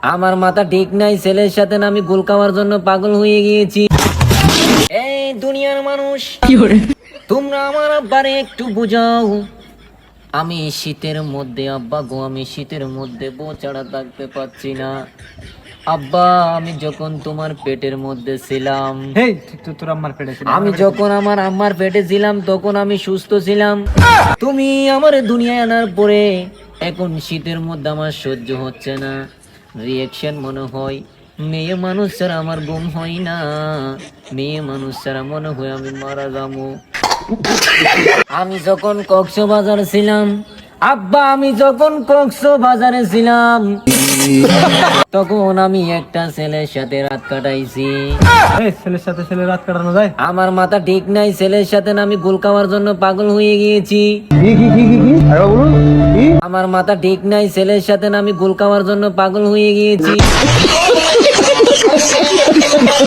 আমার মাথা ঠিক নাই, ছেলের সাথে না আমি গোল খাওয়ার জন্য পাগল হয়ে গিয়েছি। এই দুনিয়ার মানুষ, তোমরা আমার আব্বারে একটু বুঝাও। আমি শীতের মধ্যে, আব্বা গো, আমি শীতের মধ্যে বউ ছাড়া থাকতে পারছি না। আব্বা, আমি যখন তোমার পেটের মধ্যে ছিলাম, তোর আম্মার পেটে ছিল? আমি যখন আমার আম্মার পেটে ছিলাম তখন আমি সুস্থ ছিলাম। তুমি আমার দুনিয়ায় আনার পরে এখন শীতের মধ্যে আমার সহ্য হচ্ছে না। রিয়েকশন মনে হয় মেয়ে মানুষ ছাড়া আমার ঘুম হয় না, মেয়ে মানুষ ছাড়া মনে হয় আমি মারা যাবো। আমি যখন কক্সবাজার ছিলাম, আব্বা, আমি যখন কক্সবাজারে ছিলাম তখন আমি একটা ছেলের সাথে রাত কাটাইছি। এই ছেলের সাথে ছেলে রাত কাটানো যায়? আমার মাথা ঠিক নাই, ছেলের সাথে না আমি গোল খাওয়ার জন্য পাগল হয়ে গিয়েছি। কি আরে বলুন কি? আমার মাথা ঠিক নাই, ছেলের সাথে না আমি গোল খাওয়ার জন্য পাগল হয়ে গিয়েছি।